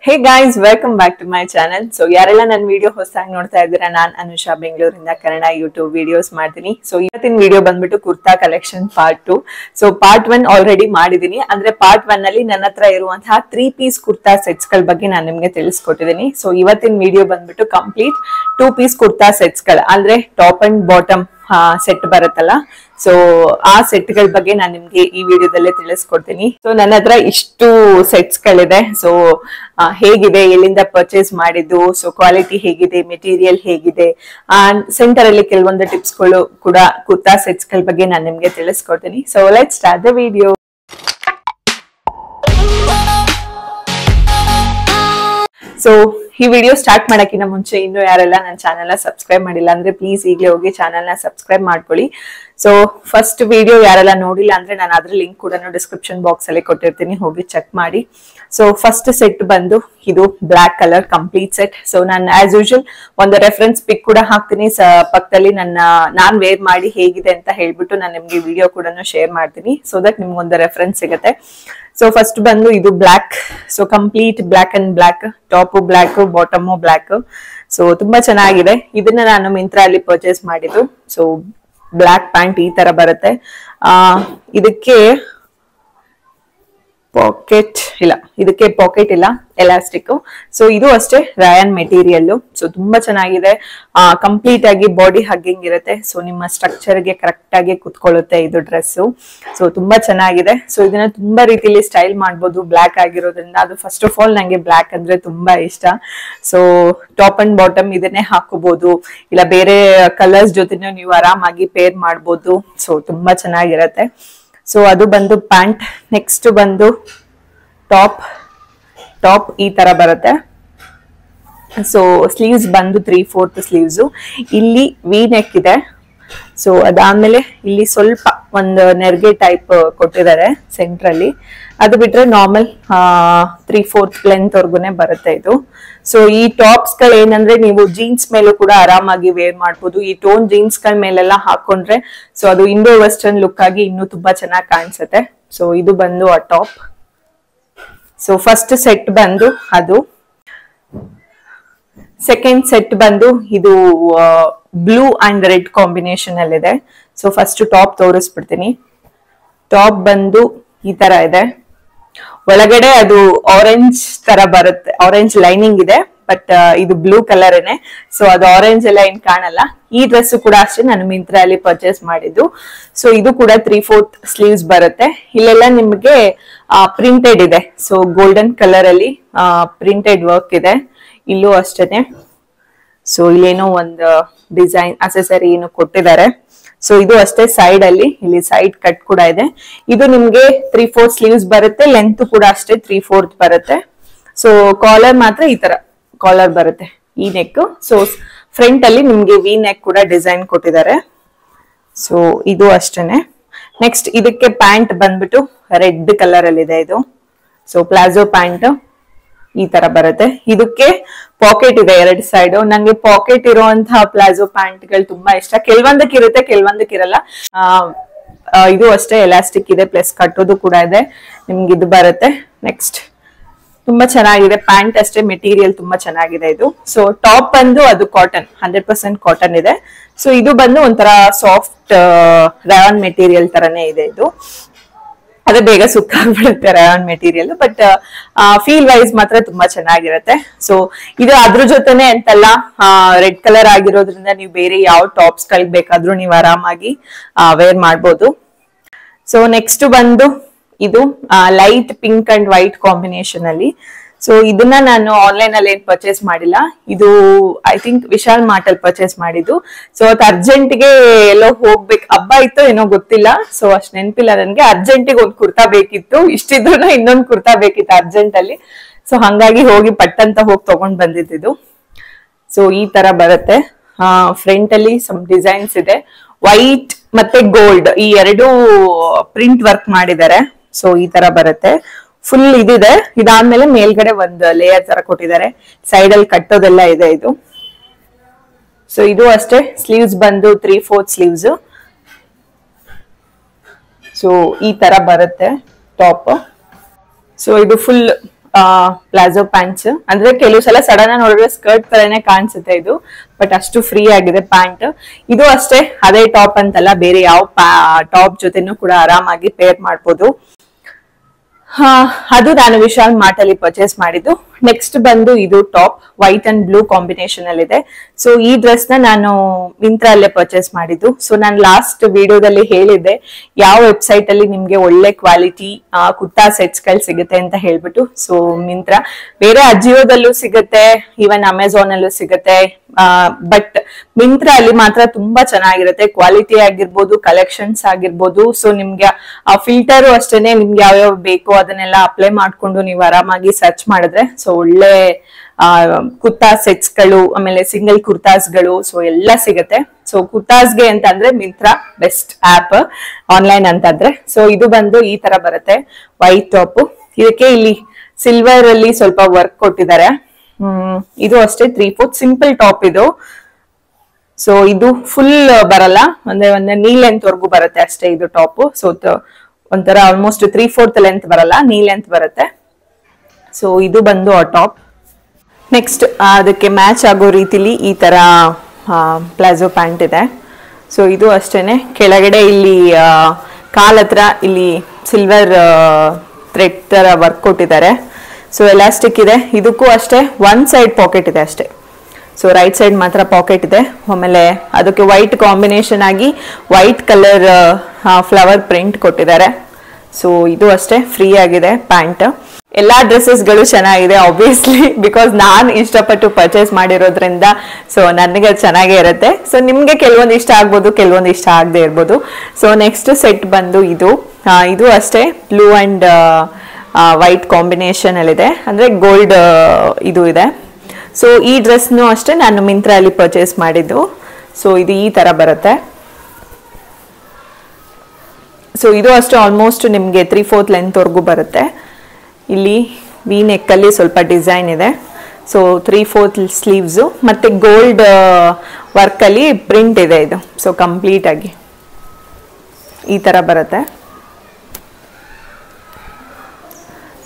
Hey guys, welcome back to my channel. So ಯಾರೆಲ್ಲ ನನ್ನ video ಹೊಸದಾಗಿ ನೋಡ್ತಾ ಇದ್ದೀರಾ, ನಾನು ಅನುಷಾ ಬೆಂಗಳೂರಿಂದ ಕನ್ನಡ ಯೂಟ್ಯೂಬ್ ವಿಡಿಯೋಸ್ ಮಾಡ್ತೀನಿ. ಸೊ ಇವತ್ತಿನ ವಿಡಿಯೋ ಬಂದ್ಬಿಟ್ಟು kurta collection part 2. So part 1 already ಮಾಡಿದೀನಿ. ಅಂದ್ರೆ ಪಾರ್ಟ್ 1 ನಲ್ಲಿ ನನ್ನ ಹತ್ರ ಇರುವಂತಹ 3 ಪೀಸ್ ಕುರ್ತಾ ಸೆಟ್ಸ್ ಗಳ ಬಗ್ಗೆ ನಾನು ನಿಮಗೆ ತಿಳಿಸ್ಕೊಟ್ಟಿದ್ದೀನಿ. ಸೊ ಇವತ್ತಿನ ವಿಡಿಯೋ ಬಂದ್ಬಿಟ್ಟು ಕಂಪ್ಲೀಟ್ 2 ಪೀಸ್ ಕುರ್ತಾ ಸೆಟ್ಸ್ ಗಳು, ಅಂದ್ರೆ ಟಾಪ್ ಅಂಡ್ ಬಾಟಮ್ ಸೆಟ್ ಬರುತ್ತಲ್ಲ, ಸೊ ಆ ಸೆಟ್ ಗಳ ಬಗ್ಗೆ ನಾನು ನಿಮ್ಗೆ ಈ ವಿಡಿಯೋದಲ್ಲೇ ತಿಳಿಸ್ಕೊಡ್ತೀನಿ. ಸೊ ನನ್ನ ಹತ್ರ ಇಷ್ಟು ಸೆಟ್ಸ್ ಗಳಿದೆ. ಸೊ ಹೇಗಿದೆ, ಎಲ್ಲಿಂದ ಪರ್ಚೇಸ್ ಮಾಡಿದ್ದು, ಸೊ ಕ್ವಾಲಿಟಿ ಹೇಗಿದೆ, ಮೆಟೀರಿಯಲ್ ಹೇಗಿದೆ, ಸೆಂಟರ್ ಅಲ್ಲಿ ಕೆಲವೊಂದು ಟಿಪ್ಸ್ ಗಳು ಕೂಡ ಕುರ್ತಾ ಸೆಟ್ಸ್ ಗಳ ಬಗ್ಗೆ ನಾನು ನಿಮ್ಗೆ ತಿಳಿಸ್ಕೊಡ್ತೀನಿ. So let's start the video. So ಈ ವಿಡಿಯೋ ಸ್ಟಾರ್ಟ್ ಮಾಡಕ್ಕಿಂತ ಮುಂಚೆ ಇನ್ನು ಯಾರೆಲ್ಲ ನನ್ನ ಚಾನೆಲ್ ಸಬ್ಸ್ಕ್ರೈಬ್ ಮಾಡಿಲ್ಲ ಅಂದ್ರೆ ಪ್ಲೀಸ್ ಈಗಲೇ ಹೋಗಿ ಚಾನೆಲ್ ನ ಸಬ್ಸ್ಕ್ರೈಬ್ ಮಾಡ್ಕೊಳ್ಳಿ. ಸೊ ಫಸ್ಟ್ ವಿಡಿಯೋ ಯಾರೆಲ್ಲ ನೋಡಿಲ್ಲ ಅಂದ್ರೆ ನಾನು ಅದ್ರ ಲಿಂಕ್ ಕೂಡ ಡಿಸ್ಕ್ರಿಪ್ಷನ್ ಬಾಕ್ಸ್ ಅಲ್ಲಿ ಕೊಟ್ಟಿರ್ತೀನಿ, ಹೋಗಿ ಚೆಕ್ ಮಾಡಿ. ಸೊ ಫಸ್ಟ್ ಸೆಟ್ ಬಂದು ಇದು black colour complete set. So ನಾನು ಆಸ್ ಯೂಶುವಲ್ ಒಂದು ರೆಫರೆನ್ಸ್ ಪಿಕ್ ಕೂಡ ಹಾಕ್ತೀನಿ ಪಕ್ಕದಲ್ಲಿ, ನಾನ್ ವೇರ್ ಮಾಡಿ ಹೇಗಿದೆ ಅಂತ ಹೇಳ್ಬಿಟ್ಟು ನಾನು ನಿಮ್ಗೆ ವಿಡಿಯೋ ಕೂಡ ಶೇರ್ ಮಾಡ್ತೀನಿ, ಸೊ ದಟ್ ನಿಮ್ಗೊಂದು ರೆಫರೆನ್ಸ್ ಸಿಗುತ್ತೆ. ಸೊ ಫಸ್ಟ್ ಬಂದು ಇದು block, so complete block and block, top block, bottom block. So ತುಂಬಾ ಚೆನ್ನಾಗಿದೆ. ಇದನ್ನ ನಾನು ಮಿಂತ್ರಾ ಅಲ್ಲಿ ಪರ್ಚೇಸ್ ಮಾಡಿದ್ದು. ಸೊ ಬ್ಲಾಕ್ ಪ್ಯಾಂಟ್ ಈ ತರ ಬರುತ್ತೆ. ಇದಕ್ಕೆ ಪಾಕೆಟ್ ಇಲ್ಲ, ಎಲಾಸ್ಟಿಕ್. ಸೊ ಇದು ಅಷ್ಟೇ ರಯಾನ್ ಮೆಟೀರಿಯಲ್. ಸೊ ತುಂಬಾ ಚೆನ್ನಾಗಿದೆ, ಕಂಪ್ಲೀಟ್ ಆಗಿ ಬಾಡಿ ಹಗ್ಗಿಂಗ್ ಇರುತ್ತೆ. ಸೊ ನಿಮ್ಮ ಸ್ಟ್ರಕ್ಚರ್ ಗೆ ಕರೆಕ್ಟ್ ಆಗಿ ಕುತ್ಕೊಳ್ಳುತ್ತೆ ಇದು ಡ್ರೆಸ್. ಸೊ ತುಂಬಾ ಚೆನ್ನಾಗಿದೆ. ಸೊ ಇದನ್ನ ತುಂಬಾ ರೀತಿಯಲ್ಲಿ ಸ್ಟೈಲ್ ಮಾಡ್ಬೋದು ಬ್ಲಾಕ್ ಆಗಿರೋದ್ರಿಂದ. ಅದು ಫಸ್ಟ್ ಆಫ್ ಆಲ್ ನಂಗೆ ಬ್ಲಾಕ್ ಅಂದ್ರೆ ತುಂಬಾ ಇಷ್ಟ. ಸೊ ಟಾಪ್ ಅಂಡ್ ಬಾಟಮ್ ಇದನ್ನೇ ಹಾಕೋಬಹುದು, ಇಲ್ಲ ಬೇರೆ ಕಲರ್ಸ್ ಜೊತೆ ನೀವು ಆರಾಮಾಗಿ ಪೇರ್ ಮಾಡ್ಬೋದು. ಸೊ ತುಂಬಾ ಚೆನ್ನಾಗಿರತ್ತೆ. ಸೊ ಅದು ಬಂದು ಪ್ಯಾಂಟ್. ನೆಕ್ಸ್ಟ್ ಬಂದು ಟಾಪ್ ಈ ತರ ಬರುತ್ತೆ. ಸೊ ಸ್ಲೀವ್ಸ್ ಬಂದು 3/4 ಸ್ಲೀವ್ಸ್. ಇಲ್ಲಿ ವಿ ನೆಕ್ ಇದೆ. ಸೊ ಅದಾದ್ಮೇಲೆ ಇಲ್ಲಿ ಸ್ವಲ್ಪ ಒಂದು ನೆರಿಗೆ ಟೈಪ್ ಕೊಟ್ಟಿದ್ದಾರೆ ಸೆಂಟ್ರಲ್ಲಿ. ಅದು ಬಿಟ್ರೆ ನಾರ್ಮಲ್ 3/4 ಲೆಂತ್ ವರ್ಗುನೆ ಬರುತ್ತೆ ಇದು. ಸೊ ಈ ಟಾಪ್ಸ್ ಗಳು ಏನಂದ್ರೆ ನೀವು ಜೀನ್ಸ್ ಮೇಲೂ ಕೂಡ ಆರಾಮಾಗಿ ವೇರ್ ಮಾಡ್ಬೋದು. ಈ ಟೋನ್ ಜೀನ್ಸ್ ಗಳ ಮೇಲೆಲ್ಲ ಹಾಕೊಂಡ್ರೆ ಸೊ ಅದು ಇಂಡೋ ವೆಸ್ಟರ್ನ್ ಲುಕ್ ಆಗಿ ಇನ್ನೂ ತುಂಬಾ ಚೆನ್ನಾಗಿ ಕಾಣಿಸುತ್ತೆ. ಸೊ ಇದು ಬಂದು ಆ ಟಾಪ್. ಸೊ ಫಸ್ಟ್ ಸೆಟ್ ಬಂದು ಅದು. ಸೆಕೆಂಡ್ ಸೆಟ್ ಬಂದು ಇದು ಬ್ಲೂ ಅಂಡ್ ರೆಡ್ ಕಾಂಬಿನೇಷನ್ ಅಲ್ಲಿ ಇದೆ. ಸೊ ಫಸ್ಟ್ ಟಾಪ್ ತೋರಿಸ್ಬಿಡ್ತೀನಿ. ಟಾಪ್ ಬಂದು ಈ ತರ ಇದೆ. ಒಳಗಡೆ ಅದು ಆರೆಂಜ್ ತರ ಬರುತ್ತೆ, ಆರೆಂಜ್ ಲೈನಿಂಗ್ ಇದೆ, ಬಟ್ ಇದು ಬ್ಲೂ ಕಲರ್ ಏನೆ. ಸೊ ಅದು ಆರೆಂಜ್ ಎಲ್ಲ ಏನ್ ಕಾಣಲ್ಲ. ಈ ಡ್ರೆಸ್ ಕೂಡ ಅಷ್ಟೇ ನಾನು ಮಿಂತ್ರಾ ಅಲ್ಲಿ ಪರ್ಚೇಸ್ ಮಾಡಿದ್ದು. ಸೊ ಇದು ಕೂಡ 3/4 ಸ್ಲೀವ್ಸ್ ಬರುತ್ತೆ. ಇಲ್ಲೆಲ್ಲ ನಿಮ್ಗೆ ಪ್ರಿಂಟೆಡ್ ಇದೆ. ಸೊ ಗೋಲ್ಡನ್ ಕಲರ್ ಅಲ್ಲಿ ಪ್ರಿಂಟೆಡ್ ವರ್ಕ್ ಇದೆ. ಇಲ್ಲೂ ಅಷ್ಟೇನೆ. ಸೊ ಇಲ್ಲೇನೋ ಒಂದು ಡಿಸೈನ್ ಅಸೆಸರಿ ಏನು ಕೊಟ್ಟಿದ್ದಾರೆ. ಸೊ ಇದು ಅಷ್ಟೇ ಸೈಡ್ ಅಲ್ಲಿ, ಇಲ್ಲಿ ಸೈಡ್ ಕಟ್ ಕೂಡ ಇದೆ. ಇದು ನಿಮ್ಗೆ 3/4 ಸ್ಲೀವ್ಸ್ ಬರುತ್ತೆ. ಲೆಂತ್ ಕೂಡ ಅಷ್ಟೇ 3/4 ಬರುತ್ತೆ. ಸೊ ಕಾಲರ್ ಮಾತ್ರ ಈ ತರ ಕಾಲರ್ ಬರುತ್ತೆ, ಈ ನೆಕ್. ಸೊ ಫ್ರಂಟ್ ಅಲ್ಲಿ ನಿಮ್ಗೆ ವಿ ನೆಕ್ ಕೂಡ ಡಿಸೈನ್ ಕೊಟ್ಟಿದ್ದಾರೆ. ಸೊ ಇದು ಅಷ್ಟೇನೆ. ನೆಕ್ಸ್ಟ್ ಇದಕ್ಕೆ ಪ್ಯಾಂಟ್ ಬಂದ್ಬಿಟ್ಟು ರೆಡ್ ಕಲರ್ ಅಲ್ಲಿ ಇದೆ ಇದು. ಸೊ ಪ್ಲಾಜೋ ಪ್ಯಾಂಟ್ ಈ ತರ ಬರುತ್ತೆ. ಇದಕ್ಕೆ ಪಾಕೆಟ್ ಇದೆ 2 ಸೈಡ್. ನಂಗೆ ಪಾಕೆಟ್ ಇರುವಂತಹ ಪ್ಲಾಜೋ ಪ್ಯಾಂಟ್ ಗಳು ತುಂಬಾ ಇಷ್ಟ. ಕೆಲವೊಂದಕ್ಕೆ ಇರುತ್ತೆ, ಕೆಲವೊಂದಕ್ಕೆ ಇರಲ್ಲ. ಇದು ಅಷ್ಟೇ ಎಲಾಸ್ಟಿಕ್ ಇದೆ, ಪ್ಲಸ್ ಕಟ್ಟೋದು ಕೂಡ ಇದೆ. ನಿಮ್ಗೆ ಇದು ಬರುತ್ತೆ. ನೆಕ್ಸ್ಟ್ ತುಂಬಾ ಚೆನ್ನಾಗಿದೆ. ಪ್ಯಾಂಟ್ ಅಷ್ಟೇ, ಮೆಟೀರಿಯಲ್ ತುಂಬಾ ಚೆನ್ನಾಗಿದೆ ಇದು. ಸೊ ಟಾಪ್ ಬಂದು ಅದು ಕಾಟನ್, 100% ಕಾಟನ್ ಇದೆ. ಸೊ ಇದು ಬಂದು ಒಂಥರ ಸಾಫ್ಟ್ ರಯಾನ್ ಮೆಟೀರಿಯಲ್ ತರನೇ ಇದೆ ಇದು. ಅದೇ ಬೇಗ ಸುಕ್ಕಾಗ್ಬಿಡುತ್ತೆ rayon material, but feel wise ಮಾತ್ರ ತುಂಬಾ ಚೆನ್ನಾಗಿರುತ್ತೆ. ಸೊ ಇದು ಅದ್ರ ಜೊತೆನೆ ಅಂತಲ್ಲ, ರೆಡ್ ಕಲರ್ ಆಗಿರೋದ್ರಿಂದ ನೀವು ಬೇರೆ ಯಾವ ಟಾಪ್ಸ್ ಗಳಿಗೆ ಬೇಕಾದ್ರೂ ನೀವು ಆರಾಮಾಗಿ ವೇರ್ ಮಾಡ್ಬೋದು. ಸೊ ನೆಕ್ಸ್ಟ್ ಬಂದು ಇದು light pink and white combination ಅಲ್ಲಿ. ಸೊ ಇದನ್ನ ನಾನು ಆನ್ಲೈನ್ ಅಲ್ಲಿ ಏನ್ ಪರ್ಚೇಸ್ ಮಾಡಿಲ್ಲ. ಇದು ಐ ಥಿಂಕ್ ವಿಶಾಲ್ ಮಾರ್ಟ್ ಅಲ್ಲಿ ಪರ್ಚೇಸ್ ಮಾಡಿದ್ದು. ಸೊ ಅದು ಅರ್ಜೆಂಟ್ ಗೆ ಎಲ್ಲೋ ಹೋಗ್ಬೇಕು, ಹಬ್ಬ ಇತ್ತು ಏನೋ ಗೊತ್ತಿಲ್ಲ. ಸೊ ಅಷ್ಟ್ ನೆನಪಿಲ್ಲ ನನ್ಗೆ. ಅರ್ಜೆಂಟಿಗೆ ಒಂದು ಕುರ್ತಾ ಬೇಕಿತ್ತು, ಇಷ್ಟಿದ್ರು ಇನ್ನೊಂದು ಕುರ್ತಾ ಬೇಕಿತ್ತು ಅರ್ಜೆಂಟ್ ಅಲ್ಲಿ. ಸೊ ಹಂಗಾಗಿ ಹೋಗಿ ಪಟ್ಟಂತ ಹೋಗಿ ತಗೊಂಡ್ ಬಂದಿದ್ದು. ಸೊ ಈ ತರ ಬರುತ್ತೆ. ಫ್ರಂಟ್ ಅಲ್ಲಿ ಸಮ್ ಡಿಸೈನ್ಸ್ ಇದೆ. ವೈಟ್ ಮತ್ತೆ ಗೋಲ್ಡ್ ಈ ಎರಡು ಪ್ರಿಂಟ್ ವರ್ಕ್ ಮಾಡಿದ್ದಾರೆ. ಸೊ ಈ ತರ ಬರುತ್ತೆ. ಫುಲ್ ಇದಿದೆ. ಇದಾದ್ಮೇಲೆ ಮೇಲ್ಗಡೆ ಒಂದು ಲೇಯರ್ ತರ ಕೊಟ್ಟಿದ್ದಾರೆ. ಸೈಡ್ ಅಲ್ಲಿ ಕಟ್ಟೋದೆಲ್ಲ ಇದೆ ಇದು. ಸೊ ಇದು ಅಷ್ಟೇ. ಸ್ಲೀವ್ಸ್ ಬಂದು 3/4 ಸ್ಲೀವ್ಸ್. ಸೊ ಈ ತರ ಬರುತ್ತೆ ಟಾಪ್. ಸೊ ಇದು ಫುಲ್ ಪ್ಲಾಜೋ ಪ್ಯಾಂಟ್ಸ್. ಅಂದ್ರೆ ಕೆಲವು ಸಲ ಸಡನ್ ಆಗಿ ನೋಡಿದ್ರೆ ಸ್ಕರ್ಟ್ ತರನೇ ಕಾಣಿಸುತ್ತೆ ಇದು, ಬಟ್ ಅಷ್ಟು ಫ್ರೀ ಆಗಿದೆ ಪ್ಯಾಂಟ್. ಇದು ಅಷ್ಟೇ, ಅದೇ ಟಾಪ್ ಅಂತಲ್ಲ, ಬೇರೆ ಯಾವ ಟಾಪ್ ಜೊತೆನೂ ಕೂಡ ಆರಾಮಾಗಿ ಪೇರ್ ಮಾಡ್ಬೋದು. ಅದು ನಾನು ವಿಶಾಲ್ ಮಾರ್ಟ್ ಅಲ್ಲಿ ಪರ್ಚೇಸ್ ಮಾಡಿದ್ದು. ನೆಕ್ಸ್ಟ್ ಬಂದು ಇದು top white and blue combination ಅಲ್ಲಿ ಇದೆ. ಸೊ ಈ ಡ್ರೆಸ್ ನ ನಾನು ಮಿಂತ್ರಾ ಅಲ್ಲೇ ಪರ್ಚೇಸ್ ಮಾಡಿದ್ದು. ಸೊ ನಾನು ಲಾಸ್ಟ್ ವಿಡಿಯೋದಲ್ಲಿ ಹೇಳಿದ್ದೆ ಯಾವ ವೆಬ್ಸೈಟ್ ಅಲ್ಲಿ ನಿಮ್ಗೆ ಒಳ್ಳೆ ಕ್ವಾಲಿಟಿ ಕುರ್ತಾ ಸೆಟ್ಸ್ ಗಳು ಸಿಗುತ್ತೆ ಅಂತ ಹೇಳ್ಬಿಟ್ಟು. ಸೊ ಮಿಂತ್ರಾ, ಬೇರೆ ಅಜಿಯೋದಲ್ಲೂ ಸಿಗುತ್ತೆ, ಈವನ್ ಅಮೆಝಾನ್ ಅಲ್ಲೂ ಸಿಗುತ್ತೆ, ಬಟ್ ಮಿಂತ್ರಾ ಅಲ್ಲಿ ಮಾತ್ರ ತುಂಬಾ ಚೆನ್ನಾಗಿರುತ್ತೆ. ಕ್ವಾಲಿಟಿ ಆಗಿರ್ಬೋದು, ಕಲೆಕ್ಷನ್ಸ್ ಆಗಿರ್ಬೋದು. ಸೊ ನಿಮ್ಗೆ ಆ ಫಿಲ್ಟರ್ ಅಷ್ಟೇನೆ, ನಿಮ್ಗೆ ಯಾವ್ಯಾವ ಬೇಕೋ ಅದನ್ನೆಲ್ಲ ಅಪ್ಲೈ ಮಾಡ್ಕೊಂಡು ನೀವು ಆರಾಮಾಗಿ ಸರ್ಚ್ ಮಾಡಿದ್ರೆ ಸೊ ಒಳ್ಳೆ ಕುರ್ತಾ ಸೆಟ್ಸ್ ಗಳು, ಆಮೇಲೆ ಸಿಂಗಲ್ ಕುರ್ತಾಸ್ ಗಳು, ಸೊ ಎಲ್ಲ ಸಿಗುತ್ತೆ. ಸೊ ಕುರ್ತಾಸ್ಗೆ ಅಂತ ಅಂದ್ರೆ ಮಿಂತ್ರಾ ಬೆಸ್ಟ್ ಆಪ್ ಆನ್ಲೈನ್ ಅಂತಂದ್ರೆ. ಸೊ ಇದು ಬಂದು ಈ ತರ ಬರುತ್ತೆ, ವೈಟ್ ಟಾಪ್. ಇದಕ್ಕೆ ಇಲ್ಲಿ ಸಿಲ್ವರ್ ಅಲ್ಲಿ ಸ್ವಲ್ಪ ವರ್ಕ್ ಕೊಟ್ಟಿದ್ದಾರೆ. ಇದು ಅಷ್ಟೇ 3/4 ಸಿಂಪಲ್ ಟಾಪ್ ಇದು. ಸೊ ಇದು ಫುಲ್ ಬರಲ್ಲ, ಒಂದೇ ನೀ ಲೆಂತ್ ವರ್ಗು ಬರುತ್ತೆ ಅಷ್ಟೇ ಇದು ಟಾಪ್. ಸೊ ಒಂಥರ ಆಲ್ಮೋಸ್ಟ್ 3/4 ಲೆಂತ್ ಬರಲ್ಲ, ನೀ ಲೆಂತ್ ಬರುತ್ತೆ. ಸೊ ಇದು ಬಂದು ಆ ಟಾಪ್. ನೆಕ್ಸ್ಟ್ ಅದಕ್ಕೆ ಮ್ಯಾಚ್ ಆಗೋ ರೀತಿಲಿ ಈ ತರ ಪ್ಲಾಜೋ ಪ್ಯಾಂಟ್ ಇದೆ. ಸೊ ಇದು ಅಷ್ಟೇನೆ, ಕೆಳಗಡೆ ಇಲ್ಲಿ ಕಾಲ್ ಹತ್ರ ಇಲ್ಲಿ ಸಿಲ್ವರ್ ಥ್ರೆಡ್ ತರ ವರ್ಕ್ ಕೊಟ್ಟಿದ್ದಾರೆ. ಸೊ ಎಲಾಸ್ಟಿಕ್ ಇದೆ. ಇದಕ್ಕೂ ಅಷ್ಟೇ ಒನ್ ಸೈಡ್ ಪಾಕೆಟ್ ಇದೆ ಅಷ್ಟೇ. ಸೊ ರೈಟ್ ಸೈಡ್ ಮಾತ್ರ ಪಾಕೆಟ್ ಇದೆ. ಆಮೇಲೆ ಅದಕ್ಕೆ ವೈಟ್ ಕಾಂಬಿನೇಷನ್ ಆಗಿ ವೈಟ್ ಕಲರ್ ಫ್ಲವರ್ ಪ್ರಿಂಟ್ ಕೊಟ್ಟಿದ್ದಾರೆ. ಸೊ ಇದು ಅಷ್ಟೇ ಫ್ರೀ ಆಗಿದೆ ಪ್ಯಾಂಟ್. ಎಲ್ಲಾ ಡ್ರೆಸ್ಸಸ್ ಗಳು ಚೆನ್ನಾಗಿದೆ ಆಬ್ವಿಯಸ್ಲಿ, ಬಿಕಾಸ್ ನಾನು ಇಷ್ಟಪಟ್ಟು ಪರ್ಚೇಸ್ ಮಾಡಿರೋದ್ರಿಂದ. ಸೊ ನನಗೆ ಚೆನ್ನಾಗೇ ಇರುತ್ತೆ. ಸೊ ನಿಮ್ಗೆ ಕೆಲವೊಂದು ಇಷ್ಟ ಆಗ್ಬೋದು, ಕೆಲವೊಂದು ಇಷ್ಟ ಆಗದೆ ಇರ್ಬೋದು. ಸೊ ನೆಕ್ಸ್ಟ್ ಸೆಟ್ ಬಂದು ಇದು ಅಷ್ಟೇ ಬ್ಲೂ ಅಂಡ್ ವೈಟ್ ಕಾಂಬಿನೇಷನ್ ಅಲ್ಲಿ ಇದೆ, ಅಂದ್ರೆ ಗೋಲ್ಡ್ ಇದು ಇದೆ. ಸೊ ಈ ಡ್ರೆಸ್ನು ಅಷ್ಟೇ ನಾನು ಮಿಂತ್ರಾ ಅಲ್ಲಿ ಪರ್ಚೇಸ್ ಮಾಡಿದ್ದು. ಸೊ ಇದು ಈ ತರ ಬರುತ್ತೆ. ಸೊ ಇದು ಅಷ್ಟೇ ಆಲ್ಮೋಸ್ಟ್ ನಿಮ್ಗೆ 3/4 ಲೆಂತ್ ವರ್ಗು ಬರುತ್ತೆ. ಇಲ್ಲಿ ವಿ ನೆಕ್ ಅಲ್ಲಿ ಸ್ವಲ್ಪ ಡಿಸೈನ್ ಇದೆ. ಸೊ 3/4 ಸ್ಲೀವ್ಸ್ ಮತ್ತೆ ಗೋಲ್ಡ್ ವರ್ಕ್ ಅಲ್ಲಿ ಪ್ರಿಂಟ್ ಇದೆ ಇದು. ಸೊ ಕಂಪ್ಲೀಟ್ ಆಗಿ ಈ ತರ ಬರುತ್ತೆ.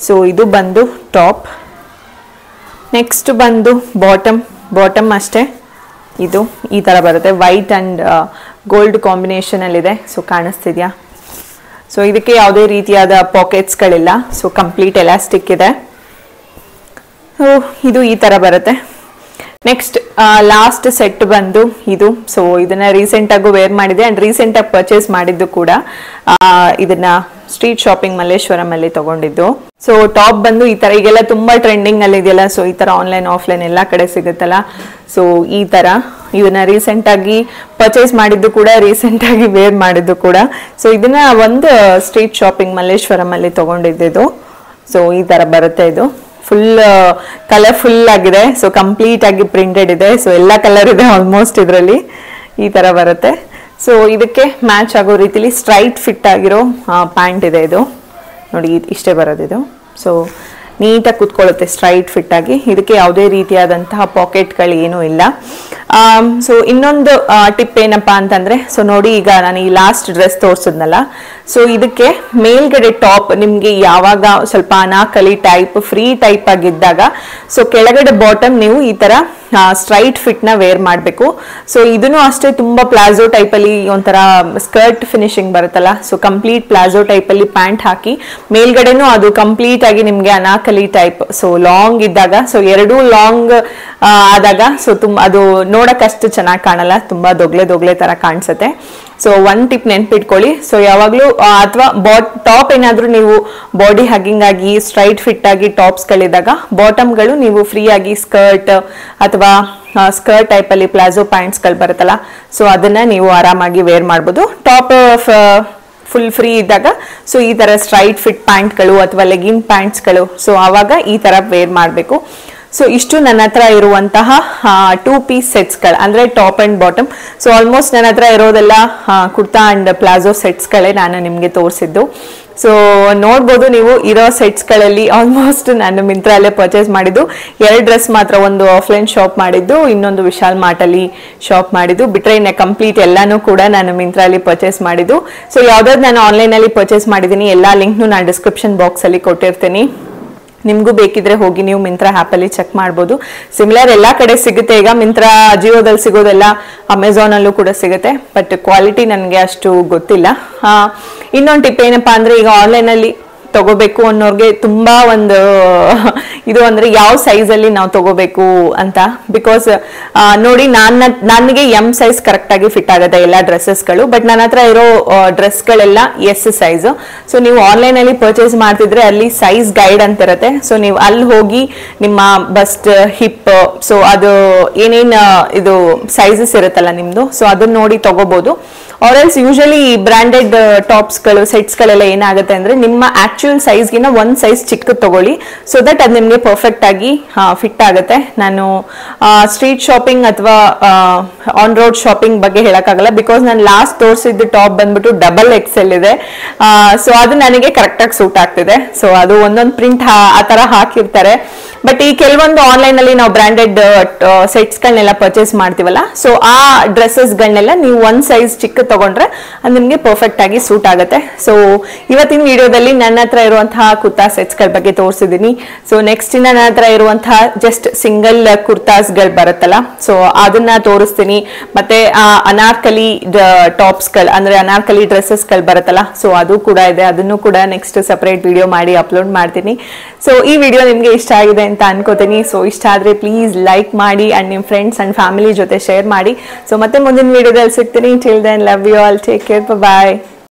ಸೊ ಇದು ಬಂದು ಟಾಪ್. ನೆಕ್ಸ್ಟ್ ಬಂದು ಬಾಟಮ್ ಅಷ್ಟೇ, ಇದು ಈ ತರ ಬರುತ್ತೆ, ವೈಟ್ ಅಂಡ್ ಗೋಲ್ಡ್ ಕಾಂಬಿನೇಷನ್ ಅಲ್ಲಿ ಇದೆ. ಸೊ ಕಾಣಿಸ್ತಿದ್ಯಾ? ಸೊ ಇದಕ್ಕೆ ಯಾವುದೇ ರೀತಿಯಾದ ಪಾಕೆಟ್ಸ್ಗಳಿಲ್ಲ. ಸೊ ಕಂಪ್ಲೀಟ್ ಎಲಾಸ್ಟಿಕ್ ಇದೆ. ಸೊ ಇದು ಈ ತರ ಬರುತ್ತೆ. ನೆಕ್ಸ್ಟ್ ಲಾಸ್ಟ್ ಸೆಟ್ ಬಂದು ಇದು. ಸೊ ಇದನ್ನ ರೀಸೆಂಟ್ ಆಗಿ ವೇರ್ ಮಾಡಿದೆ ಅಂಡ್ ರೀಸೆಂಟ್ ಆಗಿ ಪರ್ಚೇಸ್ ಮಾಡಿದ್ದು ಕೂಡ. ಇದನ್ನ ಸ್ಟ್ರೀಟ್ ಶಾಪಿಂಗ್ ಮಲ್ಲೇಶ್ವರಂ ಅಲ್ಲಿ ತಗೊಂಡಿದ್ದು. ಸೊ ಟಾಪ್ ಬಂದು ಈ ತರ, ಈಗೆಲ್ಲ ತುಂಬಾ ಟ್ರೆಂಡಿಂಗ್ ಅಲ್ಲಿ ಇದೆಯಲ್ಲ. ಸೊ ಈ ತರ ಆನ್ಲೈನ್ ಆಫ್ಲೈನ್ ಎಲ್ಲಾ ಕಡೆ ಸಿಗುತ್ತಲ್ಲ. ಸೊ ಈ ತರ ಇದನ್ನ ರೀಸೆಂಟ್ ಆಗಿ ಪರ್ಚೇಸ್ ಮಾಡಿದ್ದು ಕೂಡ, ರೀಸೆಂಟ್ ಆಗಿ ವೇರ್ ಮಾಡಿದ್ದು ಕೂಡ. ಸೊ ಇದನ್ನ ಒಂದು ಸ್ಟ್ರೀಟ್ ಶಾಪಿಂಗ್ ಮಲ್ಲೇಶ್ವರಂ ಅಲ್ಲಿ ತಗೊಂಡಿದ್ದು. ಸೊ ಈ ತರ ಬರುತ್ತೆ. ಇದು ಫುಲ್ ಕಲರ್ಫುಲ್ ಆಗಿದೆ. ಸೊ ಕಂಪ್ಲೀಟ್ ಆಗಿ ಪ್ರಿಂಟೆಡ್ ಇದೆ. ಸೊ ಎಲ್ಲ ಕಲರ್ ಇದೆ ಆಲ್ಮೋಸ್ಟ್ ಇದರಲ್ಲಿ. ಈ ತರ ಬರುತ್ತೆ. ಸೊ ಇದಕ್ಕೆ ಮ್ಯಾಚ್ ಆಗೋ ರೀತಿಲಿ ಸ್ಟ್ರೈಟ್ ಫಿಟ್ ಆಗಿರೋ ಪ್ಯಾಂಟ್ ಇದೆ. ಇದು ನೋಡಿ ಇಷ್ಟೇ ಬರೋದಿದು. ಸೊ ನೀಟಾಗಿ ಕುತ್ಕೊಳ್ಳುತ್ತೆ ಸ್ಟ್ರೈಟ್ ಫಿಟ್ ಆಗಿ. ಇದಕ್ಕೆ ಯಾವುದೇ ರೀತಿಯಾದಂತಹ ಪಾಕೆಟ್ಗಳು ಏನೂ ಇಲ್ಲ. ಸೊ ಇನ್ನೊಂದು ಟಿಪ್ ಏನಪ್ಪಾ ಅಂತಂದ್ರೆ, ಸೊ ನೋಡಿ ಈಗ ನಾನು ಈ ಲಾಸ್ಟ್ ಡ್ರೆಸ್ ತೋರಿಸಿದ್ನಲ್ಲ. ಸೊ ಇದಕ್ಕೆ ಮೇಲ್ಗಡೆ ಟಾಪ್ ನಿಮ್ಗೆ ಯಾವಾಗ ಸ್ವಲ್ಪ ಅನಾಕಲಿ ಟೈಪ್, ಫ್ರೀ ಟೈಪ್ ಆಗಿದ್ದಾಗ, ಸೊ ಕೆಳಗಡೆ ಬಾಟಮ್ ನೀವು ಈ ತರ ಸ್ಟ್ರೈಟ್ ಫಿಟ್ ನ ವೇರ್ ಮಾಡಬೇಕು. ಸೊ ಇದನ್ನು ಅಷ್ಟೇ ತುಂಬಾ ಪ್ಲಾಜೋ ಟೈಪ್ ಅಲ್ಲಿ ಒಂಥರ ಸ್ಕರ್ಟ್ ಫಿನಿಶಿಂಗ್ ಬರುತ್ತಲ್ಲ. ಸೊ ಕಂಪ್ಲೀಟ್ ಪ್ಲಾಜೋ ಟೈಪ್ ಅಲ್ಲಿ ಪ್ಯಾಂಟ್ ಹಾಕಿ ಮೇಲ್ಗಡೆನೂ ಅದು ಕಂಪ್ಲೀಟ್ ಆಗಿ ನಿಮ್ಗೆ ಅನಾಕಲಿ ಟೈಪ್, ಸೊ ಲಾಂಗ್ ಇದ್ದಾಗ, ಸೊ ಎರಡೂ ಲಾಂಗ್ ಆದಾಗ ಸೊ ಅದು ನೋಡಕ್ಕಷ್ಟು ಚೆನ್ನಾಗಿ ಕಾಣಲ್ಲ, ತುಂಬಾ ದೊಗ್ಲೆ ತರ ಕಾಣಿಸುತ್ತೆ. ಸೊ ಒಂದ್ ಟಿಪ್ ನೆನ್ಪಿಟ್ಕೊಳ್ಳಿ. ಸೊ ಯಾವಾಗ್ಲೂ ಅಥವಾ ಟಾಪ್ ಏನಾದ್ರೂ ನೀವು ಬಾಡಿ ಹಗ್ಗಿಂಗ್ ಆಗಿ ಸ್ಟ್ರೈಟ್ ಫಿಟ್ ಆಗಿ ಟಾಪ್ಸ್ ಗಳಿದ್ದಾಗ ಬಾಟಮ್ಗಳು ನೀವು ಫ್ರೀ ಆಗಿ ಸ್ಕರ್ಟ್ ಅಥವಾ ಸ್ಕರ್ಟ್ ಟೈಪ್ ಅಲ್ಲಿ ಪ್ಲಾಜೋ ಪ್ಯಾಂಟ್ಸ್ ಗಳು ಬರುತ್ತಲ್ಲ. ಸೊ ಅದನ್ನ ನೀವು ಆರಾಮಾಗಿ ವೇರ್ ಮಾಡ್ಬೋದು. ಟಾಪ್ ಫುಲ್ ಫ್ರೀ ಇದ್ದಾಗ ಸೊ ಈ ತರ ಸ್ಟ್ರೈಟ್ ಫಿಟ್ ಪ್ಯಾಂಟ್ಗಳು ಅಥವಾ ಲೆಗಿನ್ ಪ್ಯಾಂಟ್ಸ್ಗಳು, ಸೊ ಆವಾಗ ಈ ತರ ವೇರ್ ಮಾಡಬೇಕು. ಸೊ ಇಷ್ಟು ನನ್ನ ಹತ್ರ ಇರುವಂತಹ 2 ಪೀಸ್ ಸೆಟ್ಸ್ಗಳು, ಅಂದ್ರೆ top and bottom. So almost ನನ್ನ ಹತ್ರ ಇರೋದೆಲ್ಲ ಕುರ್ತಾ ಅಂಡ್ ಪ್ಲಾಜೋ ಸೆಟ್ಸ್ಗಳೇ ನಾನು ನಿಮ್ಗೆ ತೋರಿಸಿದ್ದು. ಸೊ ನೋಡ್ಬೋದು ನೀವು ಇರೋ ಸೆಟ್ಸ್ಗಳಲ್ಲಿ ಆಲ್ಮೋಸ್ಟ್ ನಾನು ಮಿಂತ್ರಾಲ್ಲೇ ಪರ್ಚೇಸ್ ಮಾಡಿದ್ದು. 2 ಡ್ರೆಸ್ ಮಾತ್ರ, ಒಂದು ಆಫ್ಲೈನ್ ಶಾಪ್ ಮಾಡಿದ್ದು, ಇನ್ನೊಂದು ವಿಶಾಲ್ ಮಾರ್ಟ್ ಅಲ್ಲಿ ಶಾಪ್ ಮಾಡಿದ್ದು. ಬಿಟ್ರೆ ಇನ್ನು ಕಂಪ್ಲೀಟ್ ಎಲ್ಲಾನು ಕೂಡ ನಾನು ಮಿಂತ್ರಾಲ್ಲಿ ಪರ್ಚೇಸ್ ಮಾಡಿದ್ದು. ಸೊ ಯಾವ್ದಾದ್ರು ನಾನು ಆನ್ಲೈನ್ ಅಲ್ಲಿ ಪರ್ಚೇಸ್ ಮಾಡಿದ್ದೀನಿ, ಎಲ್ಲಾ ಲಿಂಕ್ನು ನಾನು ಡಿಸ್ಕ್ರಿಪ್ಷನ್ ಬಾಕ್ಸ್ ಅಲ್ಲಿ ಕೊಟ್ಟಿರ್ತೀನಿ. ನಿಮ್ಗೂ ಬೇಕಿದ್ರೆ ಹೋಗಿ ನೀವು ಮಿಂತ್ರಾ ಆ್ಯಪ್ ಅಲ್ಲಿ ಚೆಕ್ ಮಾಡ್ಬೋದು. ಸಿಮಿಲರ್ ಎಲ್ಲಾ ಕಡೆ ಸಿಗುತ್ತೆ ಈಗ, ಮಿಂತ್ರಾ ಜಿಯೋದಲ್ಲಿ ಸಿಗೋದೆಲ್ಲ ಅಮೆಝಾನ್ ಅಲ್ಲೂ ಕೂಡ ಸಿಗುತ್ತೆ, ಬಟ್ ಕ್ವಾಲಿಟಿ ನನಗೆ ಅಷ್ಟು ಗೊತ್ತಿಲ್ಲ. ಇನ್ನೊಂದು ಟಿಪ್ ಏನಪ್ಪಾ ಅಂದ್ರೆ, ಈಗ ಆನ್ಲೈನ್ ಅಲ್ಲಿ ತಗೋಬೇಕು ಅನ್ನೋರ್ಗೆ ತುಂಬಾ ಒಂದು ಇದು ಅಂದ್ರೆ ಯಾವ ಸೈಜ್ ಅಲ್ಲಿ ನಾವು ತಗೋಬೇಕು ಅಂತ. ಬಿಕಾಸ್ ನೋಡಿ, ನನಗೆ ಎಂ ಸೈಜ್ ಕರೆಕ್ಟ್ ಆಗಿ ಫಿಟ್ ಆಗುತ್ತೆ ಎಲ್ಲ ಡ್ರೆಸ್ಸಸ್ಗಳು, ಬಟ್ ನನ್ನ ಹತ್ರ ಇರೋ ಡ್ರೆಸ್ಗಳೆಲ್ಲ ಎಸ್ ಸೈಜ್. ಸೊ ನೀವು ಆನ್ಲೈನ್ ಅಲ್ಲಿ ಪರ್ಚೇಸ್ ಮಾಡ್ತಿದ್ರೆ ಅಲ್ಲಿ ಸೈಜ್ ಗೈಡ್ ಅಂತ ಇರುತ್ತೆ. ಸೊ ನೀವು ಅಲ್ಲಿ ಹೋಗಿ ನಿಮ್ಮ ಬಸ್ಟ್, ಹಿಪ್, ಸೊ ಅದು ಏನೇನ್ ಇದು ಸೈಜಸ್ ಇರುತ್ತಲ್ಲ ನಿಮ್ದು, ಸೊ ಅದನ್ನ ನೋಡಿ ತಗೋಬಹುದು. ಆರ್ ಎಲ್ಸ್ ಯೂಶಲಿ ಬ್ರಾಂಡೆಡ್ ಟಾಪ್ಸ್ಗಳು, ಸೆಟ್ಸ್ಗಳೆಲ್ಲ ಏನಾಗುತ್ತೆ ಅಂದ್ರೆ ನಿಮ್ಮ ಆಕ್ಚುಯಲ್ ಸೈಜ್ಗಿನ ಒಂದ್ ಸೈಜ್ ಚಿಕ್ಕದು ತಗೊಳ್ಳಿ, ಸೊ ದಟ್ ಅದು ನಿಮ್ಗೆ ಪರ್ಫೆಕ್ಟ್ ಆಗಿ ಫಿಟ್ ಆಗುತ್ತೆ. ನಾನು ಸ್ಟ್ರೀಟ್ ಶಾಪಿಂಗ್ ಅಥವಾ ಆನ್ ರೋಡ್ ಶಾಪಿಂಗ್ ಬಗ್ಗೆ ಹೇಳಕ್ಕಾಗಲ್ಲ, ಬಿಕಾಸ್ ನಾನು ಲಾಸ್ಟ್ ತೋರಿಸಿದ್ದು ಟಾಪ್ ಬಂದ್ಬಿಟ್ಟು XXL ಇದೆ. ಸೊ ಅದು ನನಗೆ ಕರೆಕ್ಟ್ ಆಗಿ ಸೂಟ್ ಆಗ್ತಿದೆ. ಸೊ ಅದು ಒಂದೊಂದು ಪ್ರಿಂಟ್ ಆ ತರ ಹಾಕಿರ್ತಾರೆ. ಬಟ್ ಈ ಕೆಲವೊಂದು ಆನ್ಲೈನ್ ಅಲ್ಲಿ ನಾವು ಬ್ರಾಂಡೆಡ್ ಸೆಟ್ಸ್ ಗಳನ್ನೆಲ್ಲ ಪರ್ಚೇಸ್ ಮಾಡ್ತೀವಲ್ಲ, ಸೊ ಆ ಡ್ರೆಸ್ಸಸ್ ಗಳನ್ನೆಲ್ಲ ನೀವು ಒಂದ್ ಸೈಜ್ ಚಿಕ್ಕ ತಗೊಂಡ್ರೆ ಅದು ನಿಮ್ಗೆ ಪರ್ಫೆಕ್ಟ್ ಆಗಿ ಸೂಟ್ ಆಗುತ್ತೆ. ಸೊ ಇವತ್ತಿನ ವಿಡಿಯೋದಲ್ಲಿ ನನ್ನ ಹತ್ರ ಇರುವಂತಹ ಕುರ್ತಾ ಸೆಟ್ಸ್ ಗಳ ಬಗ್ಗೆ ತೋರಿಸಿದೀನಿ. ಸೊ ನೆಕ್ಸ್ಟ್ ನನ್ನ ಹತ್ರ ಇರುವಂತಹ ಜಸ್ಟ್ ಸಿಂಗಲ್ ಕುರ್ತಾಸ್ ಗಳು ಬರುತ್ತಲ್ಲ, ಸೊ ಅದನ್ನ ತೋರಿಸ್ತೀನಿ. ಮತ್ತೆ ಅನಾರ್ಕಲಿ ಟಾಪ್ಸ್ ಗಳು ಅಂದ್ರೆ ಅನಾರ್ಕಲಿ ಡ್ರೆಸ್ಸಸ್ ಗಳು ಬರುತ್ತಲ್ಲ, ಸೊ ಅದು ಕೂಡ ಇದೆ. ಅದನ್ನು ಕೂಡ ನೆಕ್ಸ್ಟ್ ಸಪರೇಟ್ ವಿಡಿಯೋ ಮಾಡಿ ಅಪ್ಲೋಡ್ ಮಾಡ್ತೀನಿ. ಸೊ ಈ ವಿಡಿಯೋ ನಿಮ್ಗೆ ಇಷ್ಟ ಆಗಿದೆ ಅಂತ ಅನ್ಕೋತೀನಿ. ಸೊ ಇಷ್ಟ ಆದ್ರೆ ಪ್ಲೀಸ್ ಲೈಕ್ ಮಾಡಿ ಅಂಡ್ ನಿಮ್ ಫ್ರೆಂಡ್ಸ್ ಅಂಡ್ ಫ್ಯಾಮಿಲಿ ಜೊತೆ ಶೇರ್ ಮಾಡಿ. ಸೊ ಮತ್ತೆ ಮುಂದಿನ ವಿಡಿಯೋದಲ್ಲಿ ಸಿಗ್ತೀನಿ. Till then, love you all, take care, bye.